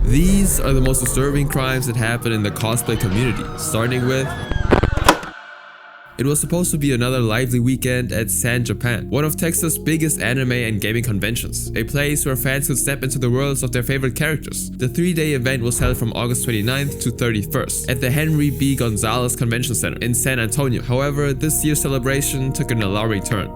These are the most disturbing crimes that happen in the cosplay community, starting with... It was supposed to be another lively weekend at San Japan, one of Texas' biggest anime and gaming conventions, a place where fans could step into the worlds of their favorite characters. The 3-day event was held from August 29th to 31st at the Henry B. Gonzalez Convention Center in San Antonio. However, this year's celebration took an alarming turn.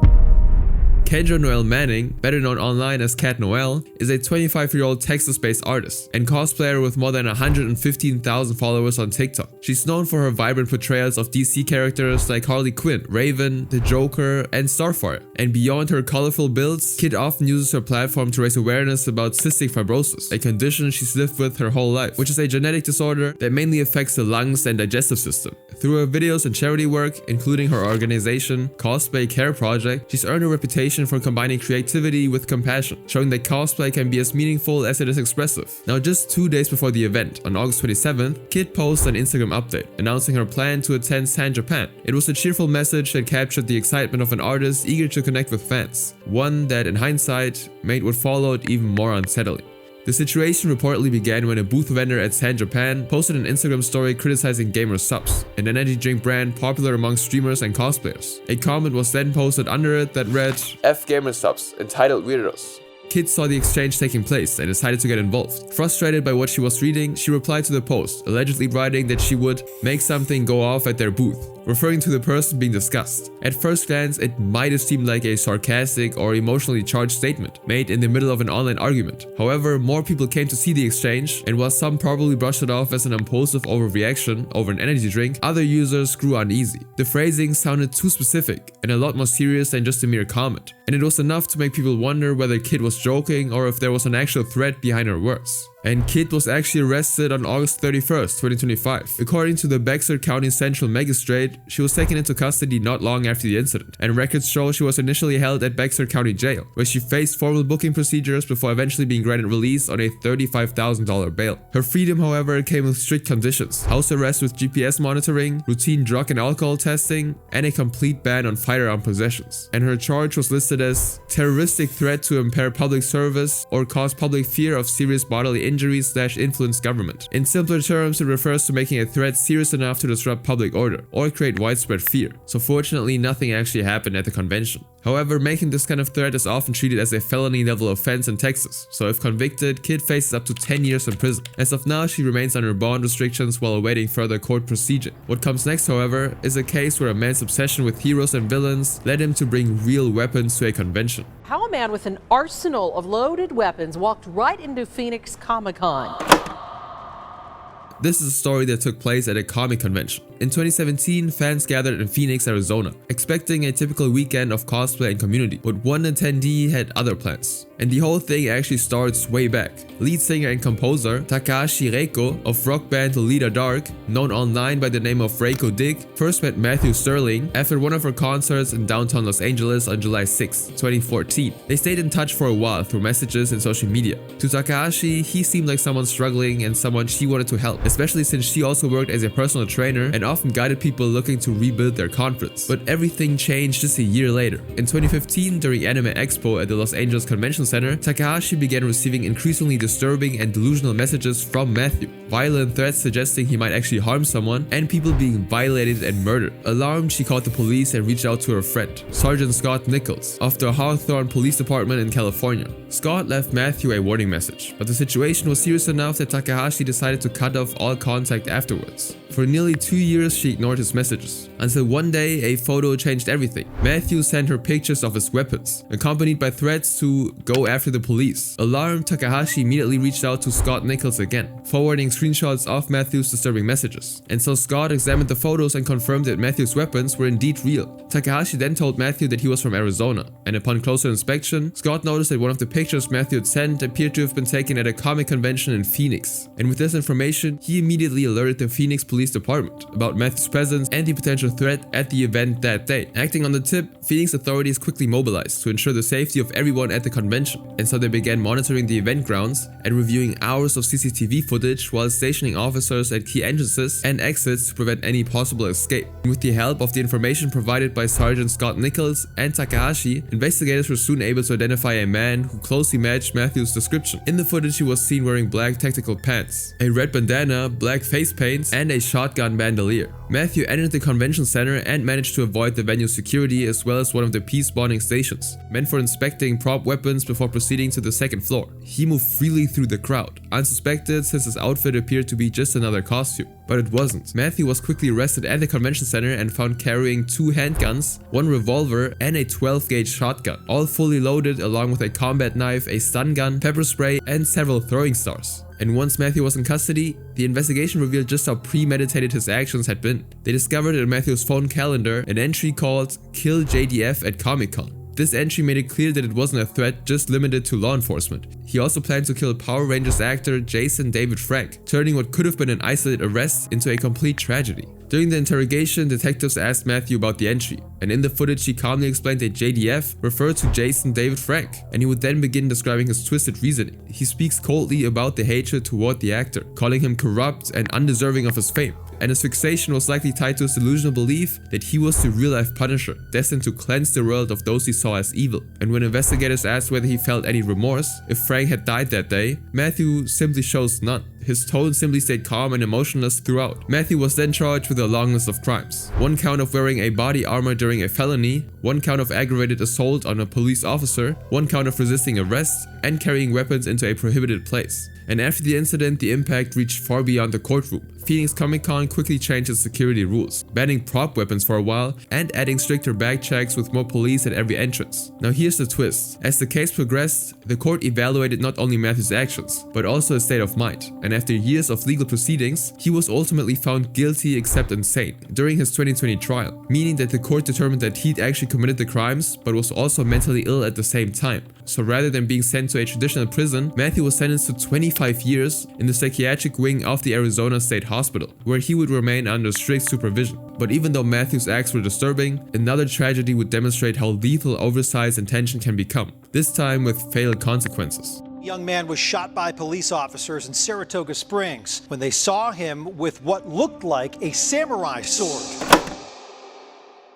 Kendra Noel Manning, better known online as Cat Noel, is a 25-year-old Texas-based artist and cosplayer with more than 115,000 followers on TikTok. She's known for her vibrant portrayals of DC characters like Harley Quinn, Raven, the Joker, and Starfire. And beyond her colorful builds, Kit often uses her platform to raise awareness about cystic fibrosis, a condition she's lived with her whole life, which is a genetic disorder that mainly affects the lungs and digestive system. Through her videos and charity work, including her organization, Cosplay Care Project, she's earned a reputation for combining creativity with compassion, showing that cosplay can be as meaningful as it is expressive. Now, just 2 days before the event, on August 27th, Kit posted an Instagram update announcing her plan to attend San Japan. It was a cheerful message that captured the excitement of an artist eager to connect with fans, one that, in hindsight, made what followed even more unsettling. The situation reportedly began when a booth vendor at San Japan posted an Instagram story criticizing Gamer Subs, an energy drink brand popular among streamers and cosplayers. A comment was then posted under it that read, "F Gamer Subs, entitled weirdos." Kit saw the exchange taking place and decided to get involved. Frustrated by what she was reading, she replied to the post, allegedly writing that she would make something go off at their booth, referring to the person being discussed. At first glance, it might have seemed like a sarcastic or emotionally charged statement made in the middle of an online argument. However, more people came to see the exchange, and while some probably brushed it off as an impulsive overreaction over an energy drink, other users grew uneasy. The phrasing sounded too specific and a lot more serious than just a mere comment, and it was enough to make people wonder whether Kit was joking or if there was an actual threat behind her words. And Kit was actually arrested on August 31st, 2025. According to the Bexar County Central Magistrate, she was taken into custody not long after the incident, and records show she was initially held at Bexar County Jail, where she faced formal booking procedures before eventually being granted release on a $35,000 bail. Her freedom, however, came with strict conditions: house arrest with GPS monitoring, routine drug and alcohol testing, and a complete ban on firearm possessions. And her charge was listed as terroristic threat to impair public service or cause public fear of serious bodily injuries/influence government. In simpler terms, it refers to making a threat serious enough to disrupt public order or create widespread fear. So fortunately, nothing actually happened at the convention. However, making this kind of threat is often treated as a felony level offense in Texas, so if convicted, Kit faces up to 10 years in prison. As of now, she remains under bond restrictions while awaiting further court procedure. What comes next, however, is a case where a man's obsession with heroes and villains led him to bring real weapons to a convention. How a man with an arsenal of loaded weapons walked right into Phoenix Comic-Con. This is a story that took place at a comic convention. In 2017, fans gathered in Phoenix, Arizona, expecting a typical weekend of cosplay and community, but one attendee had other plans. And the whole thing actually starts way back. Lead singer and composer Takahashi Reiko of rock band Lolita Dark, known online by the name of Reiko Dig, first met Matthew Sterling after one of her concerts in downtown Los Angeles on July 6, 2014. They stayed in touch for a while through messages and social media. To Takahashi, he seemed like someone struggling and someone she wanted to help, especially since she also worked as a personal trainer and often guided people looking to rebuild their confidence. But everything changed just a year later. In 2015, during Anime Expo at the Los Angeles Convention Center, Takahashi began receiving increasingly disturbing and delusional messages from Matthew, violent threats suggesting he might actually harm someone, and people being violated and murdered. Alarmed, she called the police and reached out to her friend, Sergeant Scott Nichols, of the Hawthorne Police Department in California. Scott left Matthew a warning message, but the situation was serious enough that Takahashi decided to cut off all contact afterwards. For nearly 2 years, she ignored his messages, until one day a photo changed everything. Matthew sent her pictures of his weapons, accompanied by threats to go after the police. Alarmed, Takahashi immediately reached out to Scott Nichols again, forwarding screenshots of Matthew's disturbing messages. And so Scott examined the photos and confirmed that Matthew's weapons were indeed real. Takahashi then told Matthew that he was from Arizona, and upon closer inspection, Scott noticed that one of the pictures Matthew had sent appeared to have been taken at a comic convention in Phoenix. And with this information, he immediately alerted the Phoenix Police Department about Matthew's presence and the potential threat at the event that day. Acting on the tip, Phoenix authorities quickly mobilized to ensure the safety of everyone at the convention, and so they began monitoring the event grounds and reviewing hours of CCTV footage while stationing officers at key entrances and exits to prevent any possible escape. With the help of the information provided by Sergeant Scott Nichols and Takahashi, investigators were soon able to identify a man who closely matched Matthew's description. In the footage, he was seen wearing black tactical pants, a red bandana, black face paint, and a shotgun bandolier. Matthew entered the convention center and managed to avoid the venue's security as well as one of the peace bonding stations, meant for inspecting prop weapons before proceeding to the second floor. He moved freely through the crowd, unsuspected since his outfit appeared to be just another costume. But it wasn't. Matthew was quickly arrested at the convention center and found carrying 2 handguns, 1 revolver, and a 12-gauge shotgun, all fully loaded along with a combat knife, a stun gun, pepper spray, and several throwing stars. And once Matthew was in custody, the investigation revealed just how premeditated his actions had been. They discovered in Matthew's phone calendar an entry called "Kill JDF at Comic-Con." This entry made it clear that it wasn't a threat just limited to law enforcement. He also planned to kill Power Rangers actor Jason David Frank, turning what could have been an isolated arrest into a complete tragedy. During the interrogation, detectives asked Matthew about the entry, and in the footage he calmly explained that JDF referred to Jason David Frank, and he would then begin describing his twisted reasoning. He speaks coldly about the hatred toward the actor, calling him corrupt and undeserving of his fame. And his fixation was likely tied to his delusional belief that he was the real-life Punisher, destined to cleanse the world of those he saw as evil. And when investigators asked whether he felt any remorse if Frank had died that day, Matthew simply shows none. His tone simply stayed calm and emotionless throughout. Matthew was then charged with a long list of crimes. 1 count of wearing a body armor during a felony, 1 count of aggravated assault on a police officer, 1 count of resisting arrest, and carrying weapons into a prohibited place. And after the incident, the impact reached far beyond the courtroom. Phoenix Comic-Con quickly changed its security rules, banning prop weapons for a while and adding stricter bag checks with more police at every entrance. Now here's the twist. As the case progressed, the court evaluated not only Matthew's actions, but also his state of mind. And after years of legal proceedings, he was ultimately found guilty except insane during his 2020 trial, meaning that the court determined that he'd actually committed the crimes, but was also mentally ill at the same time. So rather than being sent to a traditional prison, Matthew was sentenced to 25 years in the psychiatric wing of the Arizona State Hospital, where he would remain under strict supervision. But even though Matthew's acts were disturbing, another tragedy would demonstrate how lethal oversized intention can become, this time with fatal consequences. A young man was shot by police officers in Saratoga Springs when they saw him with what looked like a samurai sword.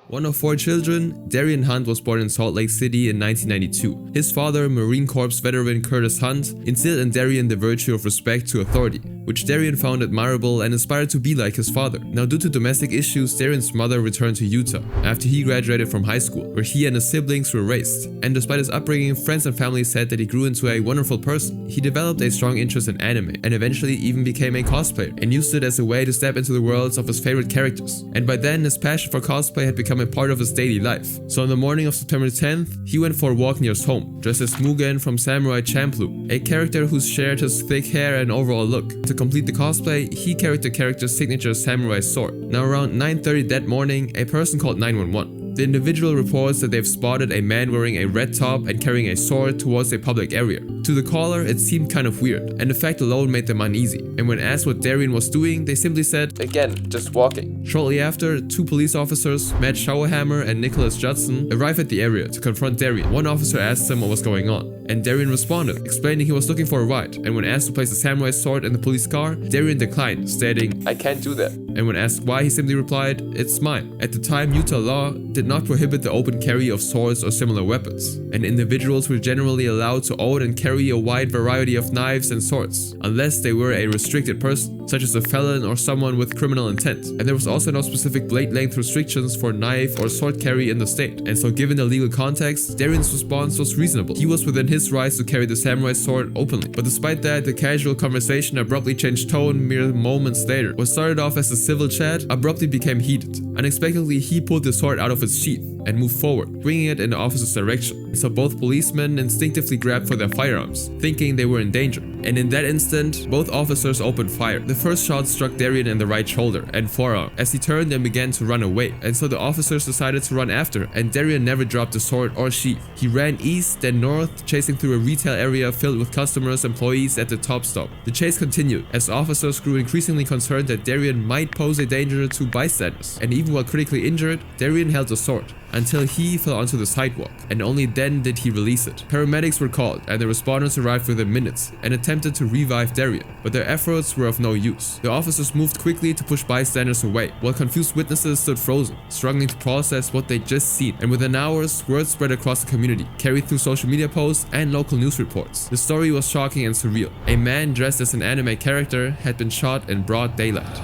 One of 4 children, Darian Hunt was born in Salt Lake City in 1992. His father, Marine Corps veteran Curtis Hunt, instilled in Darian the virtue of respect to authority, which Darian found admirable and aspired to be like his father. Now, due to domestic issues, Darian's mother returned to Utah after he graduated from high school, where he and his siblings were raised. And despite his upbringing, friends and family said that he grew into a wonderful person. He developed a strong interest in anime and eventually even became a cosplayer and used it as a way to step into the worlds of his favorite characters. And by then, his passion for cosplay had become a part of his daily life. So on the morning of September 10th, he went for a walk near his home, dressed as Mugen from Samurai Champloo, a character who shared his thick hair and overall look. To complete the cosplay, he carried the character's signature samurai sword. Now around 9:30 that morning, a person called 911. The individual reports that they've spotted a man wearing a red top and carrying a sword towards a public area. To the caller, it seemed kind of weird, and the fact alone made them uneasy. And when asked what Darian was doing, they simply said, "Again, just walking." Shortly after, 2 police officers, Matt Schauerhammer and Nicholas Judson, arrived at the area to confront Darian. One officer asked him what was going on, and Darian responded, explaining he was looking for a ride. And when asked to place the samurai sword in the police car, Darian declined, stating, "I can't do that." And when asked why, he simply replied, "It's mine." At the time, Utah law did not prohibit the open carry of swords or similar weapons, and individuals were generally allowed to own and carry a wide variety of knives and swords, unless they were a restricted person, such as a felon or someone with criminal intent. And there was also no specific blade length restrictions for knife or sword carry in the state. And so given the legal context, Darian's response was reasonable. He was within his rights to carry the samurai sword openly. But despite that, the casual conversation abruptly changed tone mere moments later. What started off as a civil chat abruptly became heated. Unexpectedly, he pulled the sword out of its sheath and moved forward, bringing it in the officer's direction. So both policemen instinctively grabbed for their firearms, thinking they were in danger. And in that instant, both officers opened fire. The first shot struck Darian in the right shoulder and forearm as he turned and began to run away. And so the officers decided to run after, and Darian never dropped the sword or sheath. He ran east, then north, chasing through a retail area filled with customers, employees at the top stop. The chase continued as officers grew increasingly concerned that Darian might pose a danger to bystanders. And even while critically injured, Darian held the sword, until he fell onto the sidewalk, and only then did he release it. Paramedics were called, and the responders arrived within minutes and attempted to revive Darian, but their efforts were of no use. The officers moved quickly to push bystanders away, while confused witnesses stood frozen, struggling to process what they'd just seen, and within hours, word spread across the community, carried through social media posts and local news reports. The story was shocking and surreal. A man dressed as an anime character had been shot in broad daylight.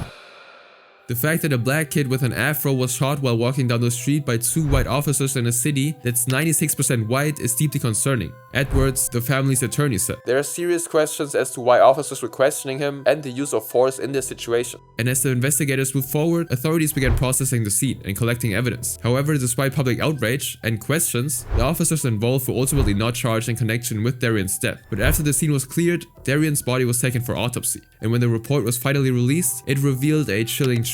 The fact that a black kid with an afro was shot while walking down the street by two white officers in a city that's 96% white is deeply concerning, Edwards, the family's attorney, said. There are serious questions as to why officers were questioning him and the use of force in this situation. And as the investigators moved forward, authorities began processing the scene and collecting evidence. However, despite public outrage and questions, the officers involved were ultimately not charged in connection with Darian's death. But after the scene was cleared, Darian's body was taken for autopsy, and when the report was finally released, it revealed a chilling truth.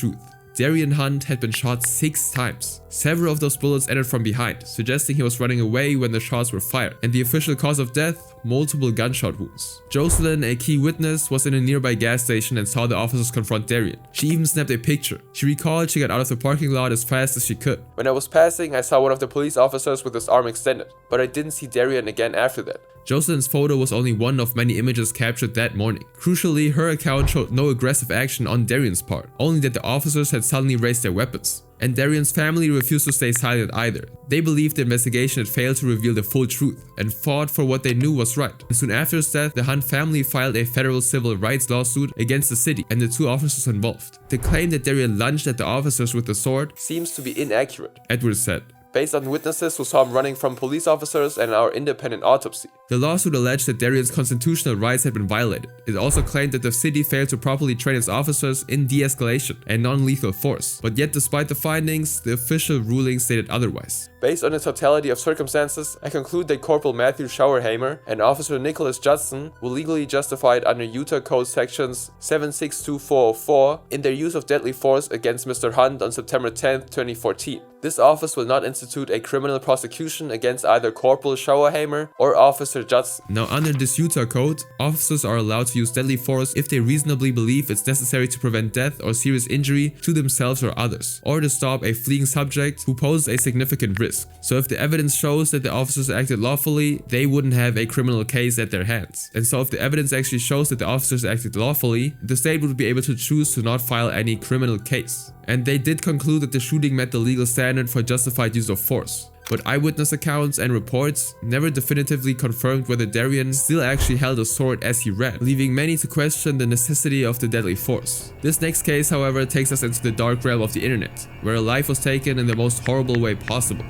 Darian Hunt had been shot 6 times. Several of those bullets entered from behind, suggesting he was running away when the shots were fired, and the official cause of death, multiple gunshot wounds. Jocelyn, a key witness, was in a nearby gas station and saw the officers confront Darian. She even snapped a picture. She recalled she got out of the parking lot as fast as she could. When I was passing, I saw one of the police officers with his arm extended, but I didn't see Darian again after that. Jocelyn's photo was only one of many images captured that morning. Crucially, her account showed no aggressive action on Darian's part, only that the officers had suddenly raised their weapons. And Darian's family refused to stay silent either. They believed the investigation had failed to reveal the full truth and fought for what they knew was right. And soon after his death, the Hunt family filed a federal civil rights lawsuit against the city and the 2 officers involved. The claim that Darian lunged at the officers with the sword seems to be inaccurate, Edwards said, based on witnesses who saw him running from police officers and our independent autopsy. The lawsuit alleged that Darian's constitutional rights had been violated. It also claimed that the city failed to properly train its officers in de-escalation and non-lethal force. But yet, despite the findings, the official ruling stated otherwise. Based on the totality of circumstances, I conclude that Corporal Matthew Schauerhamer and Officer Nicholas Judson were legally justified under Utah Code sections 762404 in their use of deadly force against Mr. Hunt on September 10, 2014. This office will not institute a criminal prosecution against either Corporal Schauerhamer or Officer Judson. Now, under this Utah Code, officers are allowed to use deadly force if they reasonably believe it's necessary to prevent death or serious injury to themselves or others, or to stop a fleeing subject who poses a significant risk. So if the evidence shows that the officers acted lawfully, they wouldn't have a criminal case at their hands. And so if the evidence actually shows that the officers acted lawfully, the state would be able to choose to not file any criminal case. And they did conclude that the shooting met the legal standard for justified use of force. But eyewitness accounts and reports never definitively confirmed whether Darian still actually held a sword as he ran, leaving many to question the necessity of the deadly force. This next case, however, takes us into the dark realm of the internet, where a life was taken in the most horrible way possible.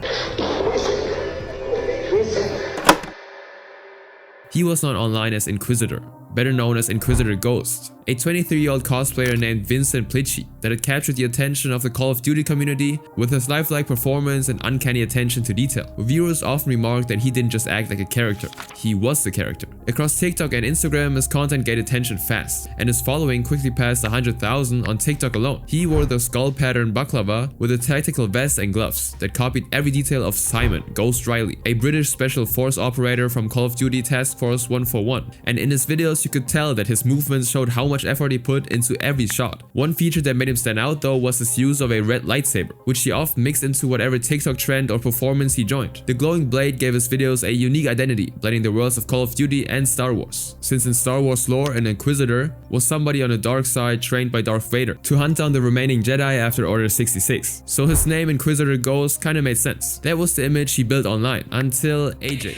He was known online as Inquisitor, better known as Inquisitor Ghost, a 23-year-old cosplayer named Vincent Plici that had captured the attention of the Call of Duty community with his lifelike performance and uncanny attention to detail. Viewers often remarked that he didn't just act like a character, he was the character. Across TikTok and Instagram, his content gained attention fast, and his following quickly passed 100,000 on TikTok alone. He wore the skull pattern baklava with a tactical vest and gloves that copied every detail of Simon, Ghost Riley, a British special force operator from Call of Duty Task Force 141, and in his videos you could tell that his movements showed how much effort he put into every shot. One feature that made him stand out though was his use of a red lightsaber, which he often mixed into whatever TikTok trend or performance he joined. The glowing blade gave his videos a unique identity, blending the worlds of Call of Duty and Star Wars, since in Star Wars lore an Inquisitor was somebody on the dark side trained by Darth Vader to hunt down the remaining Jedi after Order 66. So his name Inquisitor Ghost kinda made sense. That was the image he built online, until AJ.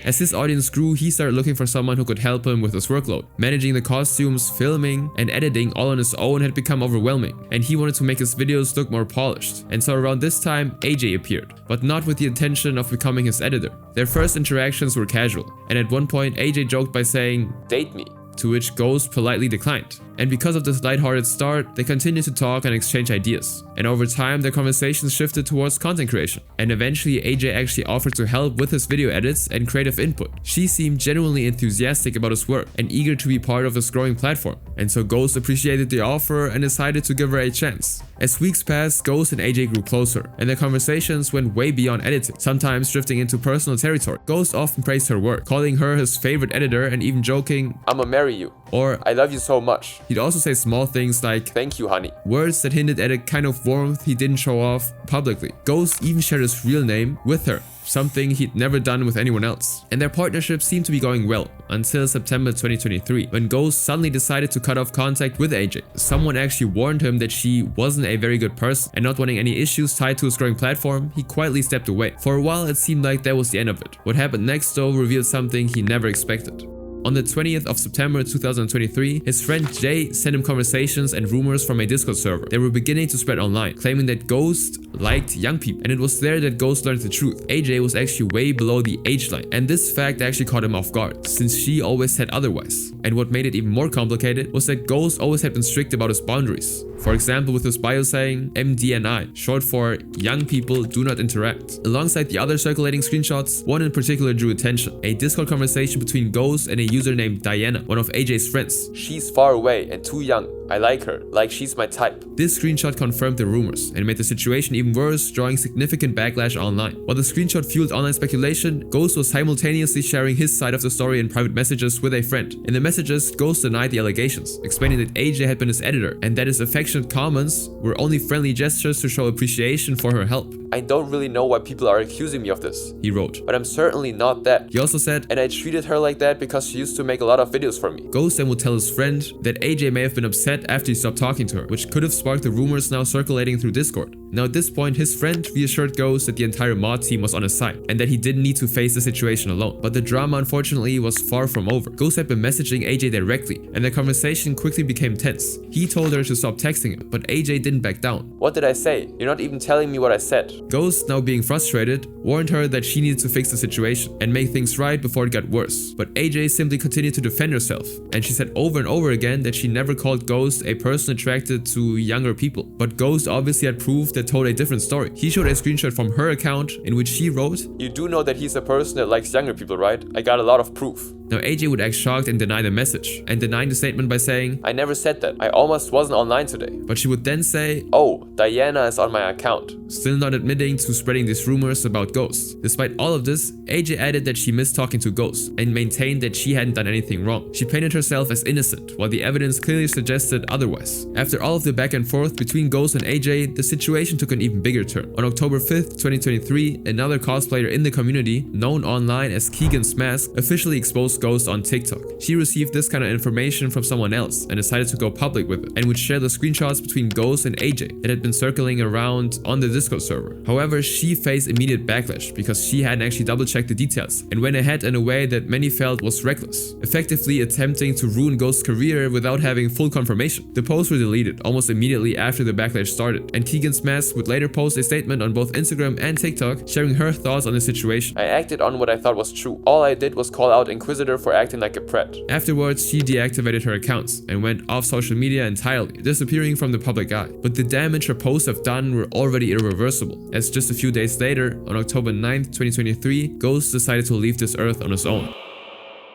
As his audience grew, he started looking for someone who could help him with his workload. Managing the costumes, filming, and editing all on his own had become overwhelming, and he wanted to make his videos look more polished. And so around this time, AJ appeared, but not with the intention of becoming his editor. Their first interactions were casual, and at one point AJ joked by saying, "Date me," to which Ghost politely declined. And because of this lighthearted start, they continued to talk and exchange ideas. And over time, their conversations shifted towards content creation. And eventually, AJ actually offered to help with his video edits and creative input. She seemed genuinely enthusiastic about his work and eager to be part of this growing platform. And so Ghost appreciated the offer and decided to give her a chance. As weeks passed, Ghost and AJ grew closer, and their conversations went way beyond editing, sometimes drifting into personal territory. Ghost often praised her work, calling her his favorite editor and even joking, "I'ma marry you." or I love you so much. he'd also say small things like Thank you, honey. words that hinted at a kind of warmth he didn't show off publicly. Ghost even shared his real name with her, something he'd never done with anyone else. And their partnership seemed to be going well until September 2023, when Ghost suddenly decided to cut off contact with AJ. Someone actually warned him that she wasn't a very good person, and not wanting any issues tied to his growing platform, he quietly stepped away. For a while it seemed like that was the end of it. What happened next though revealed something he never expected. On the 20th of September 2023, his friend Jay sent him conversations and rumors from a Discord server. They were beginning to spread online, claiming that Ghost liked young people, and it was there that Ghost learned the truth. AJ was actually way below the age line, and this fact actually caught him off guard, since she always said otherwise. And what made it even more complicated was that Ghost always had been strict about his boundaries. For example, with his bio saying MDNI, short for young people do not interact. Alongside the other circulating screenshots, one in particular drew attention: a Discord conversation between Ghost and a user named Diana, one of AJ's friends. She's far away and too young. I like her, like she's my type. This screenshot confirmed the rumors and made the situation even worse, drawing significant backlash online. While the screenshot fueled online speculation, Ghost was simultaneously sharing his side of the story in private messages with a friend. In the messages, Ghost denied the allegations, explaining that AJ had been his editor and that his affectionate comments were only friendly gestures to show appreciation for her help. I don't really know why people are accusing me of this, he wrote. but I'm certainly not that. He also said, And I treated her like that because she used to make a lot of videos for me. Ghost then would tell his friend that AJ may have been upset after he stopped talking to her, which could have sparked the rumors now circulating through Discord. Now at this point, his friend reassured Ghost that the entire mod team was on his side and that he didn't need to face the situation alone. But the drama unfortunately was far from over. Ghost had been messaging AJ directly, and the conversation quickly became tense. He told her to stop texting him, but AJ didn't back down. What did I say? You're not even telling me what I said. Ghost, now being frustrated, warned her that she needed to fix the situation and make things right before it got worse. But AJ simply continued to defend herself, and she said over and over again that she never called Ghost a person attracted to younger people. But Ghost obviously had proof that told a different story. He showed a screenshot from her account in which she wrote, You do know that he's a person that likes younger people, right? I got a lot of proof. Now AJ would act shocked and deny the message, and denying the statement by saying, I never said that. I almost wasn't online today. but she would then say, Oh, Diana is on my account. still not admitting to spreading these rumors about Ghost. Despite all of this, AJ added that she missed talking to Ghost and maintained that she hadn't done anything wrong. She painted herself as innocent, while the evidence clearly suggested otherwise. After all of the back and forth between Ghost and AJ, the situation took an even bigger turn. On October 5th, 2023, another cosplayer in the community, known online as Keegan's Mask, officially exposed Ghost on TikTok. She received this kind of information from someone else and decided to go public with it, and would share the screenshots between Ghost and AJ that had been circling around on the Discord server. However, she faced immediate backlash because she hadn't actually double-checked the details and went ahead in a way that many felt was reckless, effectively attempting to ruin Ghost's career without having full confirmation. The posts were deleted almost immediately after the backlash started, and Keegan's Mask would later post a statement on both Instagram and TikTok sharing her thoughts on the situation. I acted on what I thought was true. All I did was call out Inquisitor for acting like a pret. Afterwards, she deactivated her accounts and went off social media entirely, disappearing from the public eye. But the damage her posts have done were already irreversible, as just a few days later, on October 9th, 2023, Ghost decided to leave this earth on his own.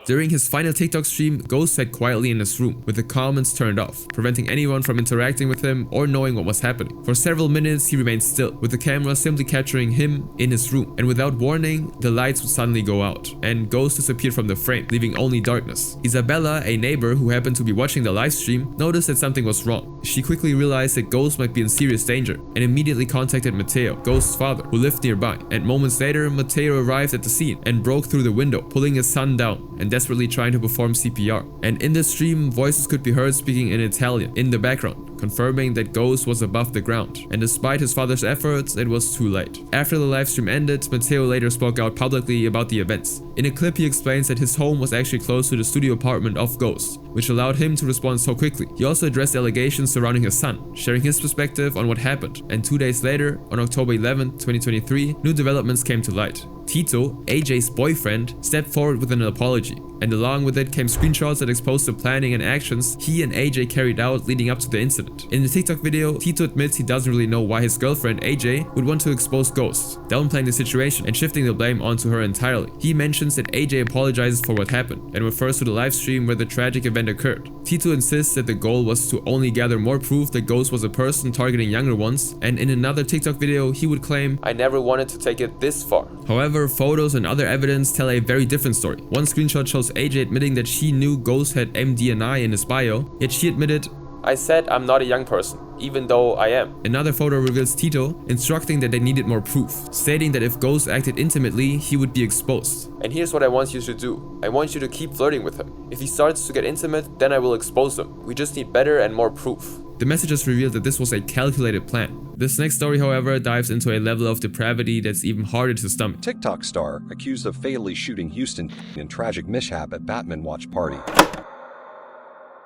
During his final TikTok stream, Ghost sat quietly in his room with the comments turned off, preventing anyone from interacting with him or knowing what was happening. For several minutes, he remained still, with the camera simply capturing him in his room. And without warning, the lights would suddenly go out, and Ghost disappeared from the frame, leaving only darkness. Isabella, a neighbor who happened to be watching the live stream, noticed that something was wrong. She quickly realized that Ghost might be in serious danger, and immediately contacted Mateo, Ghost's father, who lived nearby. And moments later, Mateo arrived at the scene and broke through the window, pulling his son down and desperately trying to perform CPR. And in the stream, voices could be heard speaking in Italian in the background, confirming that Ghost was above the ground. And despite his father's efforts, it was too late. After the live stream ended, Mateo later spoke out publicly about the events. In a clip, he explains that his home was actually close to the studio apartment of Ghost, which allowed him to respond so quickly. He also addressed allegations surrounding his son, sharing his perspective on what happened. And 2 days later, on October 11, 2023, new developments came to light. Tito, AJ's boyfriend, stepped forward with an apology, and along with it came screenshots that exposed the planning and actions he and AJ carried out leading up to the incident. In the TikTok video, Tito admits he doesn't really know why his girlfriend AJ would want to expose Ghost, downplaying the situation and shifting the blame onto her entirely. He mentions that AJ apologizes for what happened and refers to the live stream where the tragic event occurred. Tito insists that the goal was to only gather more proof that Ghost was a person targeting younger ones, and in another TikTok video he would claim, I never wanted to take it this far. However, photos and other evidence tell a very different story. One screenshot shows with AJ admitting that she knew Ghost had MD&I in his bio, yet she admitted, I said I'm not a young person, even though I am. Another photo reveals Tito instructing that they needed more proof, stating that if Ghost acted intimately, he would be exposed. And here's what I want you to do. I want you to keep flirting with him. If he starts to get intimate, then I will expose him. We just need better and more proof. The messages revealed that this was a calculated plan. This next story, however, dives into a level of depravity that's even harder to stomach. TikTok star accused of fatally shooting Houston in tragic mishap at Batman watch party.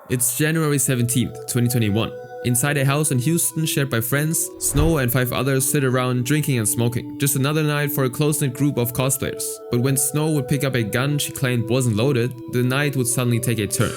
It's January 17th, 2021. Inside a house in Houston shared by friends, Snow and 5 others sit around drinking and smoking. Just another night for a close-knit group of cosplayers. But when Snow would pick up a gun she claimed wasn't loaded, the night would suddenly take a turn.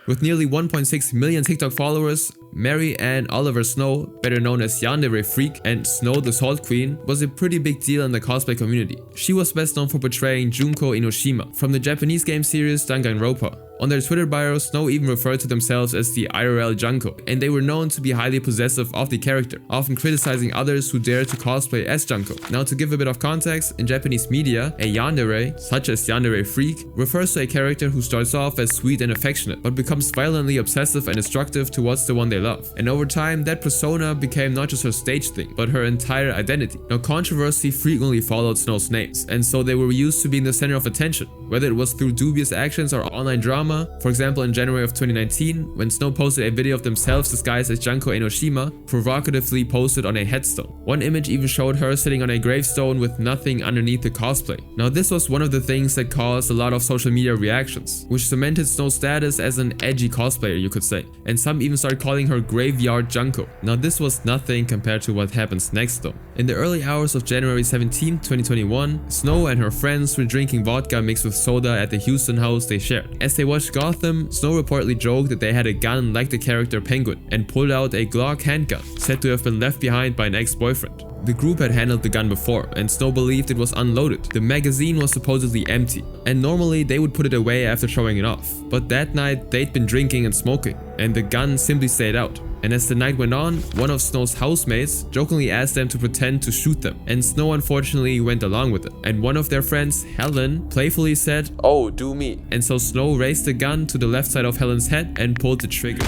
With nearly 1.6 million TikTok followers, Mary Ann Oliver Snow, better known as Yandere Freak and Snow the Salt Queen, was a pretty big deal in the cosplay community. She was best known for portraying Junko Inoshima from the Japanese game series Danganronpa. On their Twitter bio, Snow even referred to themselves as the IRL Junko, and they were known to be highly possessive of the character, often criticizing others who dared to cosplay as Junko. Now, to give a bit of context, in Japanese media, a yandere, such as Yandere Freak, refers to a character who starts off as sweet and affectionate, but becomes violently obsessive and destructive towards the one they love. And over time, that persona became not just her stage thing, but her entire identity. Now, controversy frequently followed Snow's names, and so they were used to being the center of attention, whether it was through dubious actions or online drama. For example, in January of 2019, when Snow posted a video of themselves disguised as Junko Enoshima, provocatively posted on a headstone. One image even showed her sitting on a gravestone with nothing underneath the cosplay. Now, this was one of the things that caused a lot of social media reactions, which cemented Snow's status as an edgy cosplayer, you could say, and some even started calling her Graveyard Junko. Now, this was nothing compared to what happens next though. In the early hours of January 17, 2021, Snow and her friends were drinking vodka mixed with soda at the Houston house they shared. As they watched Gotham, Snow reportedly joked that they had a gun like the character Penguin and pulled out a Glock handgun, said to have been left behind by an ex-boyfriend. The group had handled the gun before, and Snow believed it was unloaded. The magazine was supposedly empty, and normally they would put it away after showing it off. But that night, they'd been drinking and smoking, and the gun simply stayed out. And as the night went on, one of Snow's housemates jokingly asked them to pretend to shoot them, and Snow unfortunately went along with it. And one of their friends, Helen, playfully said, "Oh, do me." And so Snow raised the gun to the left side of Helen's head and pulled the trigger.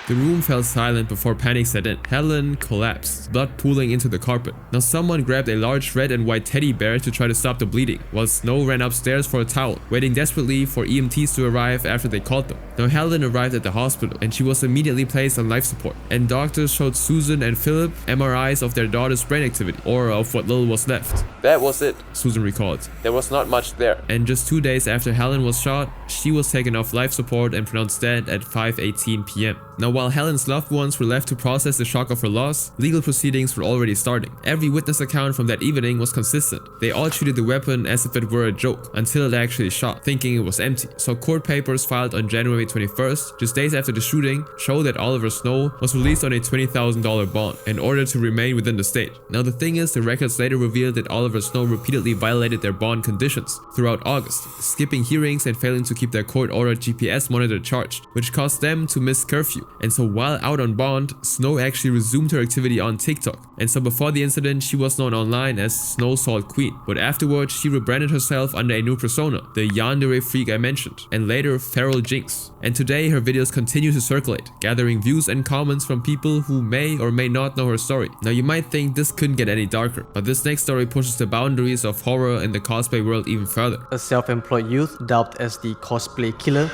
The room fell silent before panic set in. Helen collapsed, blood pooling into the carpet. Now someone grabbed a large red and white teddy bear to try to stop the bleeding, while Snow ran upstairs for a towel, waiting desperately for EMTs to arrive after they called them. Now Helen arrived at the hospital, and she was immediately placed on life support, and doctors showed Susan and Philip MRIs of their daughter's brain activity, or of what little was left. That was it, Susan recalled. There was not much there. And just 2 days after Helen was shot, she was taken off life support and pronounced dead at 5:18 p.m. Now, while Helen's loved ones were left to process the shock of her loss, legal proceedings were already starting. Every witness account from that evening was consistent. They all treated the weapon as if it were a joke, until it actually shot, thinking it was empty. So court papers filed on January 21st, just days after the shooting, show that Oliver Snow was released on a $20,000 bond in order to remain within the state. Now the thing is, the records later revealed that Oliver Snow repeatedly violated their bond conditions throughout August, skipping hearings and failing to keep their court-ordered GPS monitor charged, which caused them to miss curfew. And so while out on bond, Snow actually resumed her activity on TikTok. And so before the incident, she was known online as Snow Salt Queen, but afterwards she rebranded herself under a new persona, the Yandere Freak I mentioned, and later Feral Jinx. And today her videos continue to circulate, gathering views and comments from people who may or may not know her story. Now you might think this couldn't get any darker, but this next story pushes the boundaries of horror in the cosplay world even further. A self-employed youth dubbed as the cosplay killer.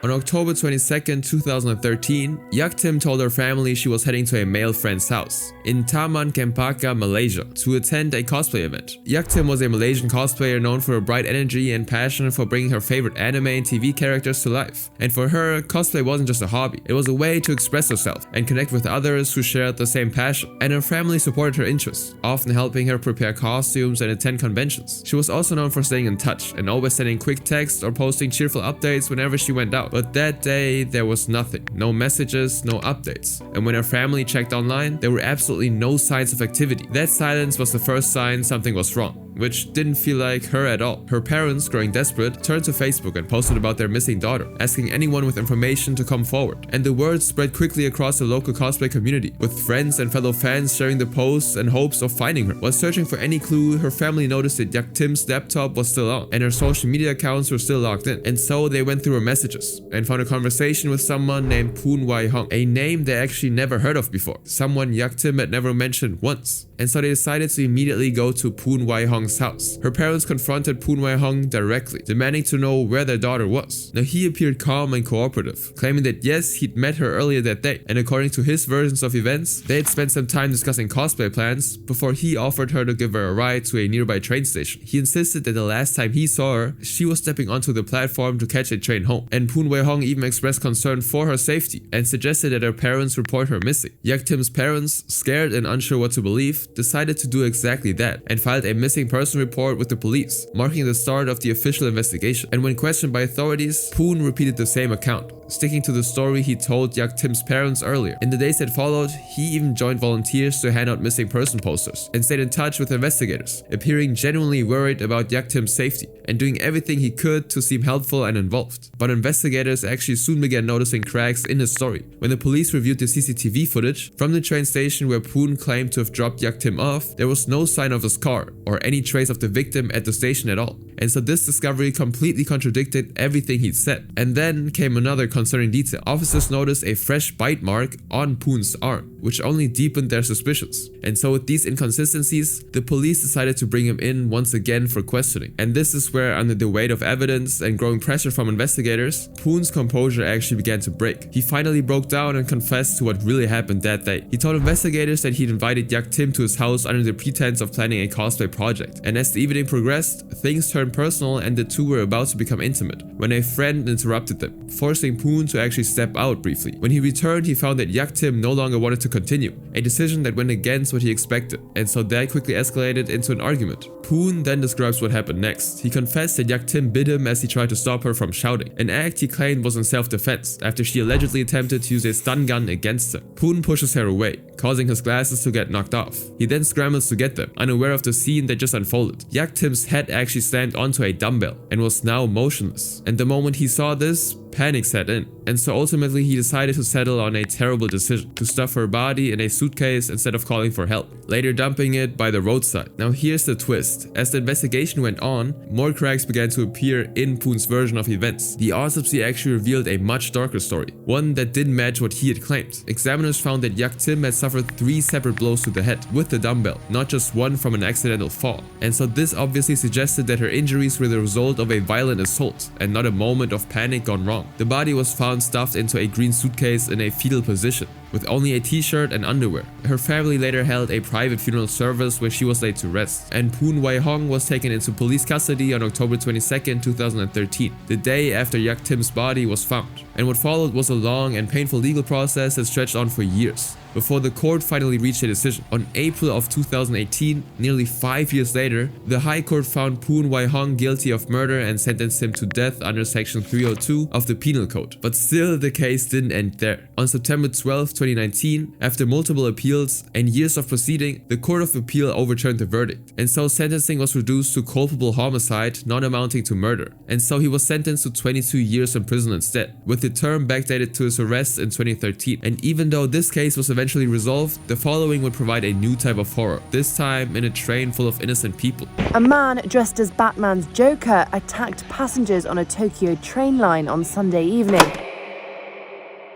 On October 22nd, 2013, Yaktim told her family she was heading to a male friend's house in Taman Kempaka, Malaysia, to attend a cosplay event. Yaktim was a Malaysian cosplayer known for her bright energy and passion for bringing her favorite anime and TV characters to life. And for her, cosplay wasn't just a hobby, it was a way to express herself and connect with others who shared the same passion. And her family supported her interests, often helping her prepare costumes and attend conventions. She was also known for staying in touch and always sending quick texts or posting cheerful updates whenever she went out. But that day, there was nothing. No messages, no updates. And when her family checked online, there were absolutely no signs of activity. That silence was the first sign something was wrong. which didn't feel like her at all. Her parents, growing desperate, turned to Facebook and posted about their missing daughter, asking anyone with information to come forward. And the word spread quickly across the local cosplay community, with friends and fellow fans sharing the posts in hopes of finding her. While searching for any clue, her family noticed that Yak Tim's laptop was still on, and her social media accounts were still logged in. And so they went through her messages and found a conversation with someone named Poon Wai Hong, a name they actually never heard of before, someone Yak Tim had never mentioned once. And so they decided to immediately go to Poon Wai Hong's house. Her parents confronted Poon Wai Hong directly, demanding to know where their daughter was. Now he appeared calm and cooperative, claiming that yes, he'd met her earlier that day, and according to his versions of events, they had spent some time discussing cosplay plans before he offered her to give her a ride to a nearby train station. He insisted that the last time he saw her, she was stepping onto the platform to catch a train home, and Poon Wai Hong even expressed concern for her safety and suggested that her parents report her missing. Yak Tim's parents, scared and unsure what to believe, decided to do exactly that and filed a missing person report with the police, marking the start of the official investigation. And when questioned by authorities, Poon repeated the same account, sticking to the story he told Yak Tim's parents earlier. In the days that followed, he even joined volunteers to hand out missing person posters and stayed in touch with investigators, appearing genuinely worried about Yak Tim's safety and doing everything he could to seem helpful and involved. But investigators actually soon began noticing cracks in his story. When the police reviewed the CCTV footage from the train station where Poon claimed to have dropped Yak Tim off, there was no sign of his car or any trace of the victim at the station at all. And so this discovery completely contradicted everything he'd said. And then came another concerning detail. Officers noticed a fresh bite mark on Poon's arm, which only deepened their suspicions. And so with these inconsistencies, the police decided to bring him in once again for questioning. And this is where, under the weight of evidence and growing pressure from investigators, Poon's composure actually began to break. He finally broke down and confessed to what really happened that day. He told investigators that he'd invited Yak Tim to his house under the pretense of planning a cosplay project. And as the evening progressed, things turned personal and the two were about to become intimate when a friend interrupted them, forcing Poon to actually step out briefly. When he returned, he found that Yak Tim no longer wanted to continue, a decision that went against what he expected, and so that quickly escalated into an argument. Poon then describes what happened next. He confessed that Yak Tim bit him as he tried to stop her from shouting, an act he claimed was in self-defense after she allegedly attempted to use a stun gun against him. Poon pushes her away, causing his glasses to get knocked off. He then scrambles to get them, unaware of the scene that just unfolded. Yak Tim's head actually slammed onto a dumbbell and was now motionless. And the moment he saw this, panic set in, and so ultimately he decided to settle on a terrible decision, to stuff her body in a suitcase instead of calling for help, later dumping it by the roadside. Now here's the twist. As the investigation went on, more cracks began to appear in Poon's version of events. The autopsy actually revealed a much darker story, one that didn't match what he had claimed. Examiners found that Yak Tim had suffered 3 separate blows to the head with the dumbbell, not just one from an accidental fall. And so this obviously suggested that her injuries were the result of a violent assault and not a moment of panic gone wrong. The body was found stuffed into a green suitcase in a fetal position, with only a t-shirt and underwear. Her family later held a private funeral service where she was laid to rest, and Poon Wai Hong was taken into police custody on October 22, 2013, the day after Yak Tim's body was found. And what followed was a long and painful legal process that stretched on for years, before the court finally reached a decision. On April of 2018, nearly 5 years later, the High Court found Poon Wai Hong guilty of murder and sentenced him to death under Section 302 of the Penal Code. But still, the case didn't end there. On September 12, 2019, after multiple appeals and years of proceeding, the Court of Appeal overturned the verdict, and so sentencing was reduced to culpable homicide not amounting to murder. And so he was sentenced to 22 years in prison instead, with the term backdated to his arrest in 2013. And even though this case was eventually resolved, the following would provide a new type of horror, this time in a train full of innocent people. A man dressed as Batman's Joker attacked passengers on a Tokyo train line on Sunday evening.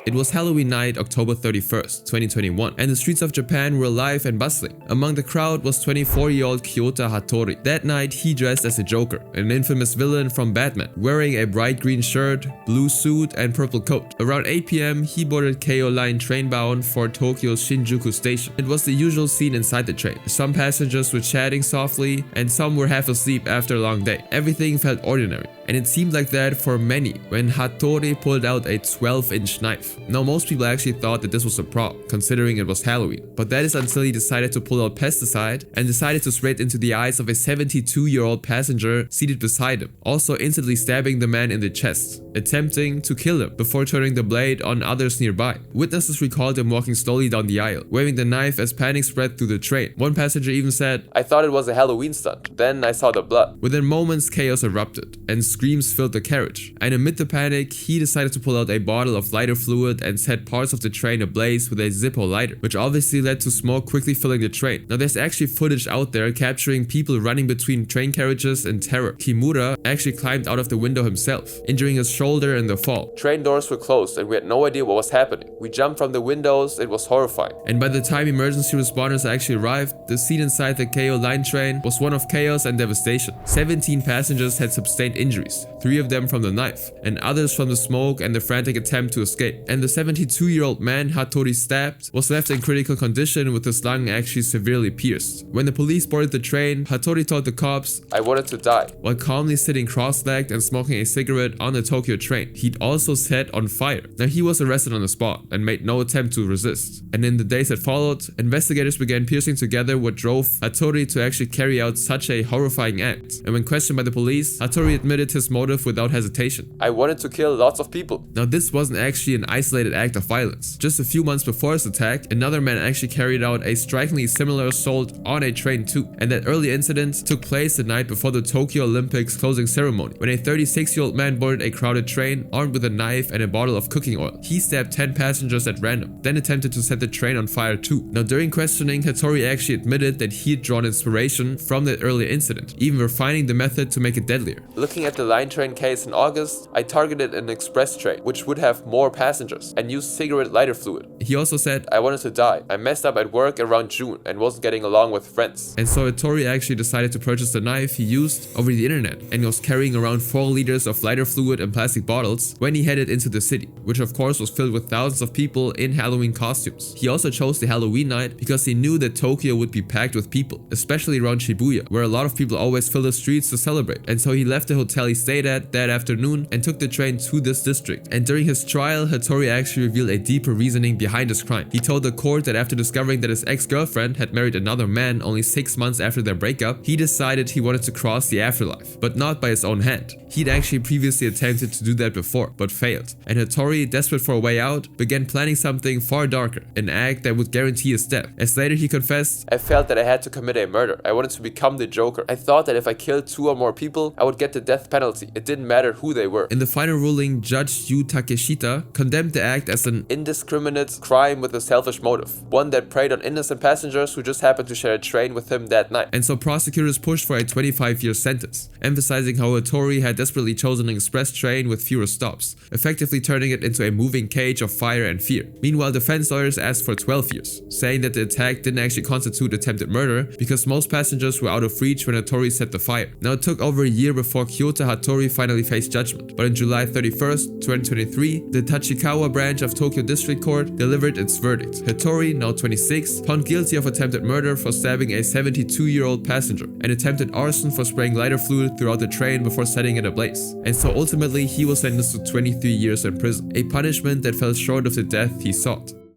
It was Halloween night, October 31st, 2021, and the streets of Japan were alive and bustling. Among the crowd was 24-year-old Kyoto Hattori. That night, he dressed as the Joker, an infamous villain from Batman, wearing a bright green shirt, blue suit, and purple coat. Around 8 p.m., he boarded Keio Line train bound for Tokyo's Shinjuku station. It was the usual scene inside the train. Some passengers were chatting softly, and some were half asleep after a long day. Everything felt ordinary, and it seemed like that for many when Hattori pulled out a 12-inch knife. knife. Now most people actually thought that this was a prop, considering it was Halloween, but that is until he decided to pull out pesticide and decided to spray it into the eyes of a 72-year-old passenger seated beside him, also instantly stabbing the man in the chest, attempting to kill him before turning the blade on others nearby. Witnesses recalled him walking slowly down the aisle, waving the knife as panic spread through the train. One passenger even said, "I thought it was a Halloween stunt. Then I saw the blood." Within moments, chaos erupted, and screams filled the carriage. And amid the panic, he decided to pull out a bottle of lighter fluid and set parts of the train ablaze with a Zippo lighter, which obviously led to smoke quickly filling the train. Now there's actually footage out there capturing people running between train carriages in terror. Kimura actually climbed out of the window himself, injuring his shoulder in the fall. Train doors were closed and we had no idea what was happening. We jumped from the windows, it was horrifying. And by the time emergency responders actually arrived, the scene inside the KO line train was one of chaos and devastation. 17 passengers had sustained injuries, 3 of them from the knife, and others from the smoke and the frantic attempt to escape. And the 72-year-old man Hattori stabbed was left in critical condition with his lung actually severely pierced. When the police boarded the train, Hattori told the cops, "I wanted to die," while calmly sitting cross-legged and smoking a cigarette on the Tokyo train. He'd also set on fire. Now he was arrested on the spot and made no attempt to resist. And in the days that followed, investigators began piecing together what drove Hattori to actually carry out such a horrifying act. And when questioned by the police, Hattori admitted his motive without hesitation. "I wanted to kill lots of people." Now this wasn't actually an isolated act of violence. Just a few months before his attack, another man actually carried out a strikingly similar assault on a train too. And that early incident took place the night before the Tokyo Olympics closing ceremony, when a 36-year-old man boarded a crowded train armed with a knife and a bottle of cooking oil. He stabbed 10 passengers at random, then attempted to set the train on fire too. Now during questioning, Hattori actually admitted that he had drawn inspiration from that earlier incident, even refining the method to make it deadlier. Looking at the line train case in August, I targeted an express train, which would have more passengers, and used cigarette lighter fluid. He also said, "I wanted to die. I messed up at work around June and wasn't getting along with friends." And so Hattori actually decided to purchase the knife he used over the internet, and was carrying around 4 liters of lighter fluid in plastic bottles when he headed into the city, which of course was filled with thousands of people in Halloween costumes. He also chose the Halloween night because he knew that Tokyo would be packed with people, especially around Shibuya, where a lot of people always fill the streets to celebrate. And so he left the hotel he stayed at that afternoon and took the train to this district. And during his trial, Hattori actually revealed a deeper reasoning behind his crime. He told the court that after discovering that his ex-girlfriend had married another man only 6 months after their breakup, he decided he wanted to cross the afterlife, but not by his own hand. He'd actually previously attempted to do that before, but failed. And Hattori, desperate for a way out, began planning something far darker, an act that would guarantee his death. As later he confessed, "I felt that I had to commit a murder. I wanted to become the Joker. I thought that if I killed 2 or more people, I would get the death penalty. It didn't matter who they were." In the final ruling, Judge Yu Takeshita condemned the act as an indiscriminate crime with a selfish motive, one that preyed on innocent passengers who just happened to share a train with him that night. And so prosecutors pushed for a 25-year sentence, emphasizing how Hattori had desperately chosen an express train with fewer stops, effectively turning it into a moving cage of fire and fear. Meanwhile, defense lawyers asked for 12 years, saying that the attack didn't actually constitute attempted murder because most passengers were out of reach when Hattori set the fire. Now it took over a year before Kyoto Hattori finally faced judgment, but on July 31st, 2023, the Tachikawa branch of Tokyo District Court delivered its verdict. Hattori, now 26, found guilty of attempted murder for stabbing a 72-year-old passenger, and attempted arson for spraying lighter fluid throughout the train before setting it ablaze. And so ultimately he was sentenced to 23 years in prison, a punishment that fell short of the death he sought.